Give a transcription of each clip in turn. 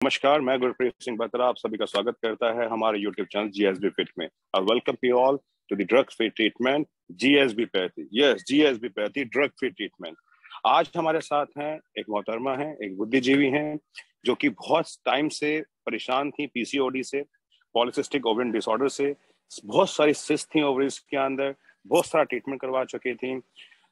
नमस्कार, मैं गुरप्रीत सिंह बत्रा आप सभी का स्वागत करता है हमारे YouTube चैनल जीएसबी फिट में। और welcome you all to the drug free treatment GSB pathy. Yes, GSB pathy drug free treatment. आज हमारे साथ हैं एक मोहतरमा है, एक बुद्धिजीवी हैं जो कि बहुत टाइम से परेशान थी पीसीओडी से, पॉलिसिस्टिक ओवरियन डिसऑर्डर से। बहुत सारी सिस्ट थी ओवरीज के अंदर, बहुत सारा ट्रीटमेंट करवा चुकी थी।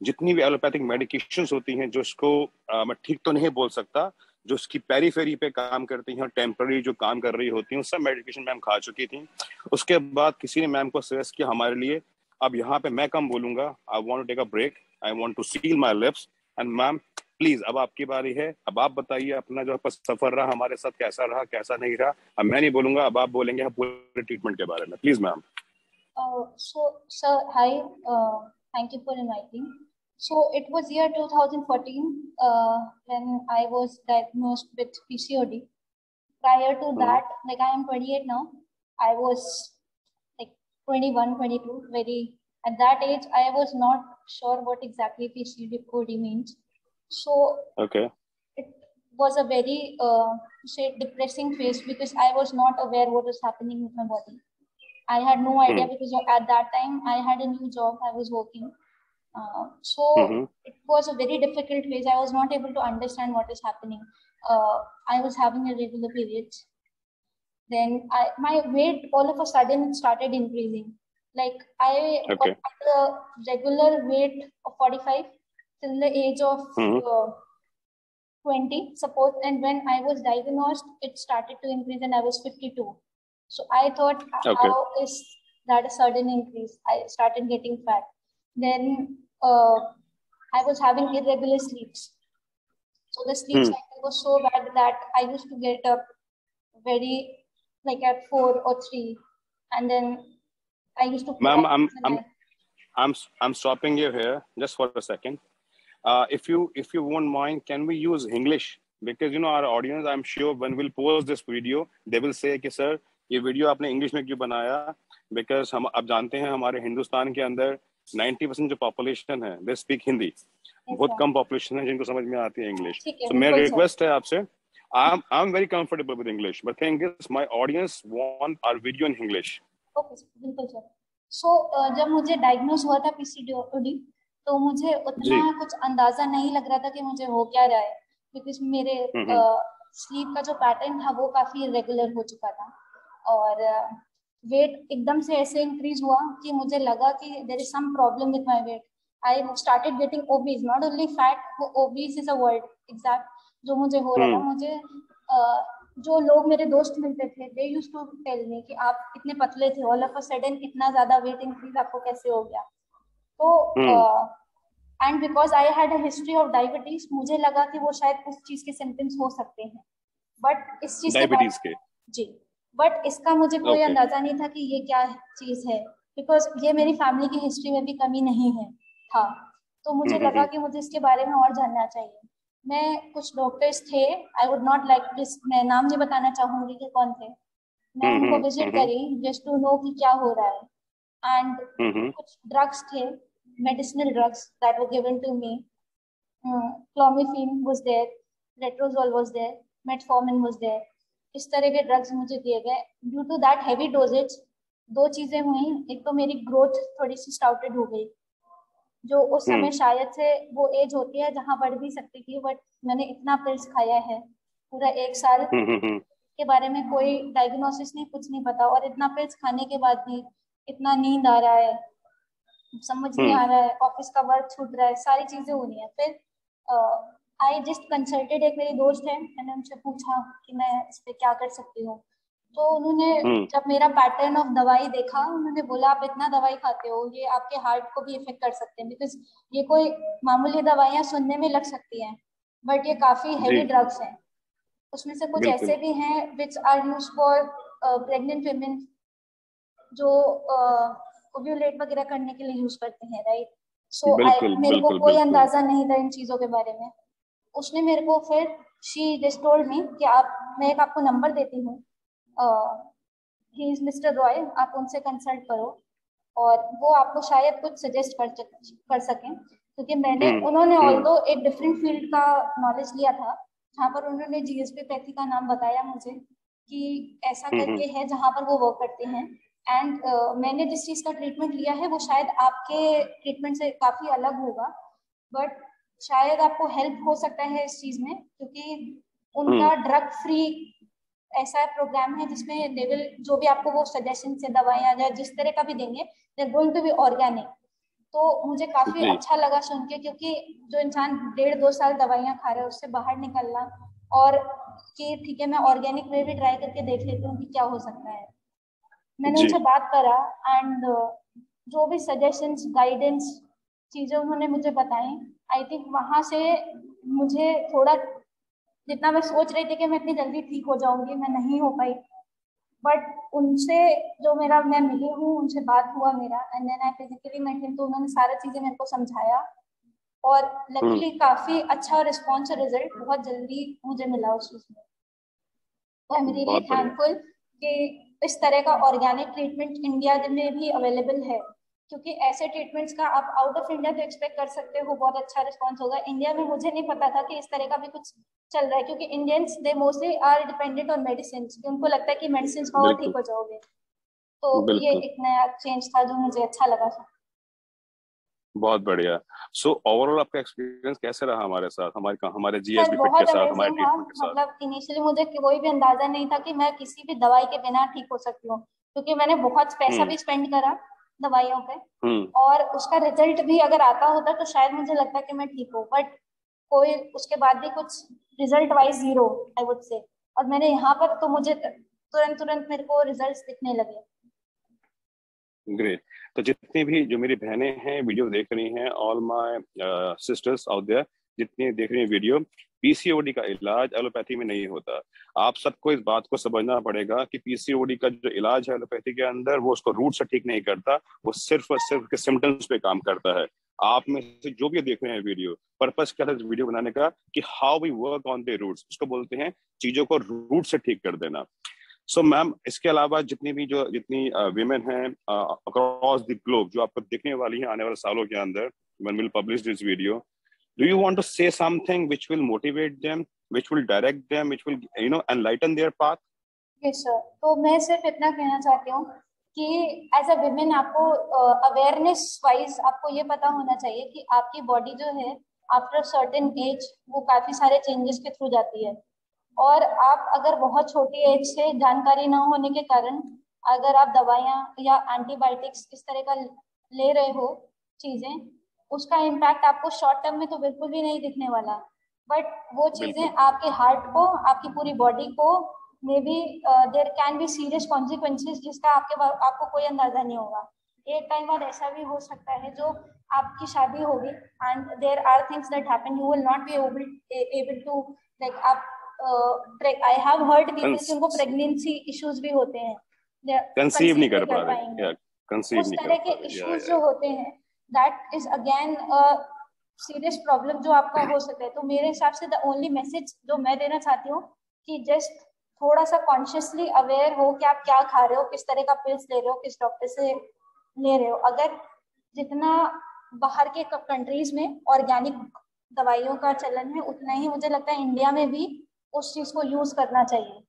जितनी भी एलोपैथिक मेडिकेशंस होती हैं जो इसको मैं ठीक तो नहीं बोल सकता, जो उसकी पेरीफेरी पे काम करती हैं और टेम्पररी जो काम कर रही होती हैं, सब मेडिकेशन मैम खा चुकी थी। उसके बाद किसी ने मैम को सजेस्ट किया हमारे लिए, अब यहाँ पे मैं कम बोलूंगा, I want to take a break, I want to seal my lips and ma'am please अब आपकी बारी है। अब आप बताइए अपना जो सफर रहा हमारे साथ, कैसा रहा कैसा नहीं रहा। अब मैं नहीं बोलूंगा, अब आप बोलेंगे पूरे ट्रीटमेंट के बारे में। Please ma'am. So, sir, hi. Thank you for inviting. So, it was year 2014 when I was diagnosed with PCOD. Prior to that, like I am 28 now, I was like 21, 22. At that age, I was not sure what exactly PCOD means. So, okay, it was a very depressing phase because I was not aware what was happening with my body. I had no idea because at that time I had a new job, I was working. So it was a very difficult phase. I was not able to understand what is happening. I was having irregular periods. Then my weight all of a sudden started increasing. Like I okay, had a regular weight of 45 till the age of 20, suppose, and when I was diagnosed, it started to increase and I was 52. So I thought, okay. how is that a sudden increase? I started getting fat. Then I was having irregular sleeps. So the sleep cycle was so bad that I used to get up very like at 4 or 3, and then I used to. Ma'am, I'm stopping you here just for a second. If you won't mind, can we use English? Because our audience, I'm sure when we'll post this video, they will say कि sir ये video आपने English में क्यों बनाया? Because हम अब जानते हैं हमारे हिंदुस्तान के अंदर 90% जो पॉपुलेशन है दे स्पीक हिंदी। बहुत कम पॉपुलेशन है जिनको समझ में आती है इंग्लिश। तो मेरा रिक्वेस्ट है आपसे, I'm very comfortable with English, but thing is my audience want our video in English. Okay, बिल्कुल सर। So जब मुझे डायग्नोज हुआ था पीसीओडी, तो मुझे उतना कुछ अंदाजा नहीं लग रहा था कि मुझे हो क्या रहा है, बिकॉज मेरे स्लीप का जो पैटर्न था वो काफी इरेगुलर हो चुका था और वेट एकदम से ऐसे इंक्रीज हुआ कि मुझे लगा कि there is some problem with my weight. I started getting obese, not only fat, obese is a word exact जो मुझे हो रहा था। मुझे जो लोग मेरे दोस्त मिलते थे, they used to tell me कि आप इतने पतले थे, ऑल ऑफ अ सडन इतना ज्यादा वेट इंक्रीज आपको कैसे हो गया? तो and because I had a history of diabetes, मुझे लगा कि वो शायद उस चीज के सिम्टम्स हो सकते हैं, बट इस चीज डायबिटीज के जी, बट इसका मुझे कोई अंदाजा नहीं था कि ये क्या चीज है, बिकॉज ये मेरी फैमिली की हिस्ट्री में भी कमी नहीं है था। तो मुझे लगा कि मुझे इसके बारे में और जानना चाहिए। मैं कुछ डॉक्टर्स थे, I would not like this, मैं नाम नहीं बताना चाहूंगी कि कौन थे, मैं उनको विजिट करी जस्ट टू नो कि क्या हो रहा है। एंड कुछ ड्रग्स थे, medicinal drugs that were given to me, clomiphene was there, letrozole was there, metformin was there. इस तरह के ड्रग्स मुझे दिए गए। Due to that heavy doses दो चीजें हुई, एक तो मेरी ग्रोथ थोड़ी सी स्टाउटेड हो गई, जो उस समय शायद से वो एज होती है जहां बढ़ भी सकती थी, बट मैंने इतना पिल्स खाया है पूरा 1 साल के बारे में कोई डायग्नोसिस नहीं, कुछ नहीं पता, और इतना पिल्स खाने के बाद भी इतना नींद आ रहा है, समझ नहीं आ रहा है, ऑफिस का वर्क छूट रहा है, सारी चीजें हो रही है। फिर आई जस्ट कंसल्टेड, एक मेरी दोस्त है, मैंने उनसे पूछा कि मैं इस पे क्या कर सकती हूँ। तो उन्होंने जब मेरा पैटर्न ऑफ दवाई देखा, उन्होंने बोला आप इतना दवाई खाते हो, ये आपके हार्ट को भी इफेक्ट कर सकते हैं, बिकॉज ये कोई मामूली दवाइयाँ सुनने में लग सकती हैं, बट ये काफी हैवी ड्रग्स हैं। उसमें से कुछ ऐसे भी हैं which are used for pregnant women, जो ओव्यूलेट वगैरह करने के लिए यूज करते हैं, राइट? सो मेरे को कोई अंदाजा नहीं था इन चीजों के बारे में। उसने मेरे को फिर शी जस्ट टोल्ड मी कि मैं एक आपको नंबर देती हूँ, ही इज मिस्टर रॉय, आप उनसे कंसल्ट करो और वो आपको शायद कुछ सजेस्ट कर सकें, क्योंकि उन्होंने ऑल्दो एक डिफरेंट फील्ड का नॉलेज लिया था, जहाँ पर उन्होंने जीएसबी पैथी का नाम बताया मुझे कि ऐसा करके है जहाँ पर वो वर्क करते हैं। एंड मैंने जिस चीज़ का ट्रीटमेंट लिया है वो शायद आपके ट्रीटमेंट से काफ़ी अलग होगा, बट शायद आपको हेल्प हो सकता है इस चीज़ में, क्योंकि उनका ड्रग फ्री ऐसा प्रोग्राम है जिसमें दे विल जो भी आपको वो सजेशन से दवाइयाँ या जिस तरह का भी देंगे, they are going to be organic. तो मुझे काफी अच्छा लगा सुन के, क्योंकि जो इंसान 1.5-2 साल दवाइयाँ खा रहा है उससे बाहर निकलना और कि ठीक है मैं ऑर्गेनिक में भी ट्राई करके देख लेती हूँ कि क्या हो सकता है। मैंने उनसे बात करा एंड जो भी सजेशंस गाइडेंस चीजें उन्होंने मुझे बताई, आई थिंक वहां से मुझे थोड़ा, जितना मैं सोच रही थी कि मैं इतनी जल्दी ठीक हो जाऊंगी, मैं नहीं हो पाई, बट उनसे जो मैं मिली हूँ, उनसे बात हुआ मेरा and then I physically met him, तो उन्होंने सारी चीजें मेरे को समझाया और लकीली काफी अच्छा रिस्पॉन्स और रिजल्ट बहुत जल्दी मुझे मिला उस चीज में। तो आई एम रियली थैंकफुल कि इस तरह का ऑर्गेनिक ट्रीटमेंट इंडिया में भी अवेलेबल है, क्योंकि ऐसे ट्रीटमेंट्स का आप आउट ऑफ इंडिया तो एक्सपेक्ट कर सकते हो बहुत अच्छा रिस्पॉन्स होगा, इंडिया में मुझे नहीं पता था कि इस तरह का भी कुछ चल रहा है, क्योंकि Indians they mostly are dependent on medicine, उनको लगता है कि मेडिसिन खाओ और ठीक हो जाओगे। तो ये एक नया चेंज था जो मुझे अच्छा लगा था। बहुत बढ़िया। सो ओवरऑल आपका एक्सपीरियंस कैसे रहा हमारे साथ, हमारे जीएसबी फिट बहुत के साथ, हमारे अमेजिंग था। ट्रीटमेंट के साथ? मतलब इनिशियली मुझे कोई भी अंदाजा नहीं था कि मैं किसी भी दवाई के बिना ठीक हो सकती हूँ, क्योंकि मैंने बहुत पैसा भी स्पेंड करा दवाइयों पे और उसका रिजल्ट भी अगर आता होता तो शायद मुझे लगता कि मैं ठीक हूँ, बट कोई उसके बाद भी कुछ result wise 0 I would say. और मैंने यहाँ पर तो मुझे तुरंत मेरे को रिजल्ट्स दिखने लगे। ग्रेट। तो जितनी भी जो मेरी बहनें हैं वीडियो देख रही हैं, all my sisters out there, जितनी देख रही हैं वीडियो, पीसीओडी का इलाज एलोपैथी में नहीं होता। आप सबको इस बात को समझना पड़ेगा कि पीसीओडी का जो इलाज है एलोपैथी के अंदर, वो उसको रूट से ठीक नहीं करता, वो सिर्फ और सिर्फ के सिम्टम्स पे काम करता है। आप में से जो भी देख रहे हैं वीडियो, पर्पस क्या है वीडियो बनाने का कि how we work on the roots, उसको बोलते हैं चीजों को रूट से ठीक कर देना। सो मैम, इसके अलावा जितनी विमेन हैं अक्रॉस द ग्लोब जो आपको दिखने वाली हैं आने वाले सालों के अंदर, when we'll publish this video, do you want to say something which will motivate them, which will direct them, which will enlighten their path? Yes sir, तो मैं सिर्फ इतना कहना चाहती हूँ कि एज अ विमेन आपको अवेयरनेस वाइज आपको ये पता होना चाहिए कि आपकी बॉडी जो है आफ्टर सर्टेन एज वो काफी सारे चेंजेस के थ्रू जाती है, और आप अगर बहुत छोटी एज से जानकारी ना होने के कारण अगर आप दवाइयाँ या एंटीबायोटिक्स इस तरह का ले रहे हो चीजें, उसका इम्पैक्ट आपको शॉर्ट टर्म में तो बिल्कुल भी नहीं दिखने वाला, बट वो चीजें आपके हार्ट को, आपकी पूरी बॉडी को may be there can be serious consequences जिसका आपको कोई अंदाजा नहीं होगा। एक टाइम बाद ऐसा भी हो सकता है जो आपकी शादी होगी and there are things that happen, you will not be able to like आप आई हैव हर्ड पीपल कि उनको प्रेगनेंसी इश्यूज भी होते हैं, कंसीव नहीं कर पा पाएंगे, रहे, कंसीव उस नहीं तरह कर के पा रहे, इश्यूज जो होते हैं that is again serious problem जो आपका हो सकता है। तो मेरे हिसाब से द ओनली मैसेज जो मैं देना चाहती हूँ कि जस्ट थोड़ा सा कॉन्शियसली अवेयर हो कि आप क्या खा रहे हो, किस तरह का पिल्स ले रहे हो, किस डॉक्टर से ले रहे हो। अगर जितना बाहर के कंट्रीज में ऑर्गेनिक दवाइयों का चलन है उतना ही मुझे लगता है इंडिया में भी उस चीज को यूज करना चाहिए।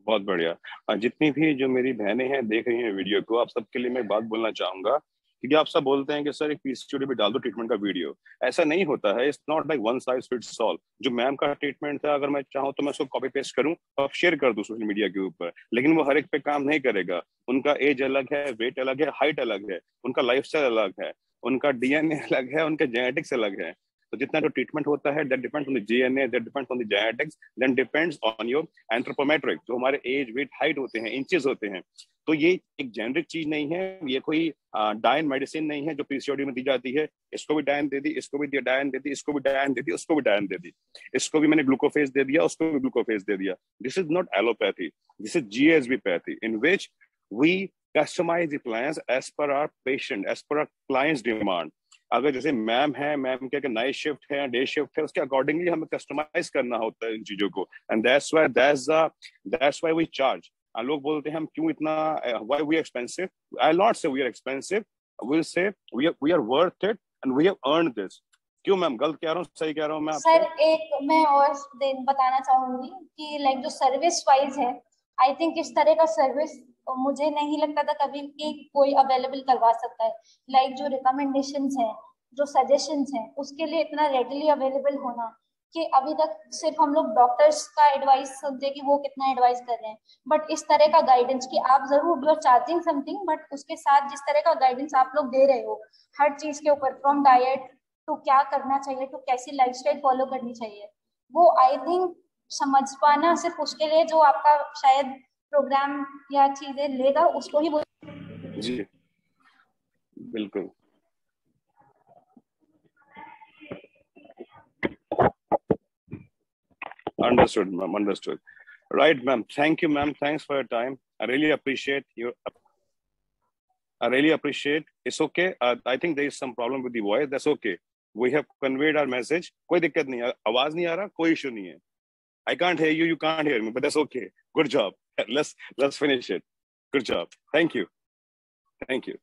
बहुत बढ़िया। जितनी भी जो मेरी बहनें हैं देख रही हैं वीडियो को, आप सबके लिए मैं एक बात बोलना चाहूंगा, क्योंकि आप सब बोलते हैं कि सर एक पीसीओडी पे डाल दो ट्रीटमेंट का वीडियो। ऐसा नहीं होता है, it's not like one size fits all. जो मैम का ट्रीटमेंट था, अगर मैं चाहूँ तो मैं उसको कॉपी पेस्ट करूँ और शेयर कर दूँ सोशल मीडिया के ऊपर, लेकिन वो हर एक पे काम नहीं करेगा। उनका एज अलग है, वेट अलग है, हाइट अलग है, उनका लाइफस्टाइल अलग है, उनका डीएनए अलग है, उनके जेनेटिक्स अलग है। तो जितना जो ट्रीटमेंट होता है that depends on the DNA, that depends on the genetics, then depends on your anthropometric, जो हमारे एज, वेट, हाइट होते हैं, इंचेस होते हैं। तो ये एक जेनरिक चीज नहीं है, ये कोई डायन मेडिसिन नहीं है जो पीसीओडी में दी जाती है। इसको भी डायन दे दी, इसको भी डायन दे दी, इसको भी डायन दे दी, उसको भी डायन दे दी, इसको भी मैंने ग्लूकोफेज दे दिया, उसको भी ग्लूकोफेज दे दिया। This is not allopathy, this is GSB pathy, in which we customise the plans as per our patient, as per our clients demand. अगर जैसे मैम है, मैम के नाइट शिफ्ट है, डे शिफ्ट है, उसके अकॉर्डिंगली हमें कस्टमाइज करना होता है इन चीजों को, and that's why we charge. लोग बोलते हैं हम क्यों इतना, why we expensive? I not say we are expensive, will say we are worth it and we have earned this. क्यों मैम? गलत कह रहा हूँ, सही कह रहा हूँ मैं आपसे? सर एक मैं और बताना चाहूंगी कि लाइक जो सर्विस वाइज है, आई थिंक इस तरह का सर्विस मुझे नहीं लगता था कभी कि कोई अवेलेबल करवा सकता है। लाइक जो रिकमेंडेशंस हैं, जो सजेशंस हैं, उसके लिए इतना रेडिली अवेलेबल होना कि अभी तक सिर्फ हम लोग डॉक्टर्स का एडवाइस सुनते कि वो कितना एडवाइस कर रहे हैं, बट इस तरह का गाइडेंस कि आप जरूर you are charging something, but उसके साथ जिस तरह का गाइडेंस आप लोग दे रहे हो हर चीज के ऊपर, फ्रॉम डाइट टू क्या करना चाहिए टू कैसी लाइफस्टाइल फॉलो करनी चाहिए, वो आई थिंक समझ पाना सिर्फ उसके लिए जो आपका शायद प्रोग्राम या चीजें लेगा उसको ही वो। जी बिल्कुल। Understood, ma'am. Understood. Right, ma'am. Thank you, ma'am. Thanks for your time. I really appreciate you. I really appreciate. It's okay. I think there is some problem with the voice. That's okay. We have conveyed our message. कोई दिक्कत नहीं है. आवाज नहीं आ रहा, कोई issue नहीं है. I can't hear you. You can't hear me. But that's okay. Good job. Let's finish it. Good job. Thank you. Thank you.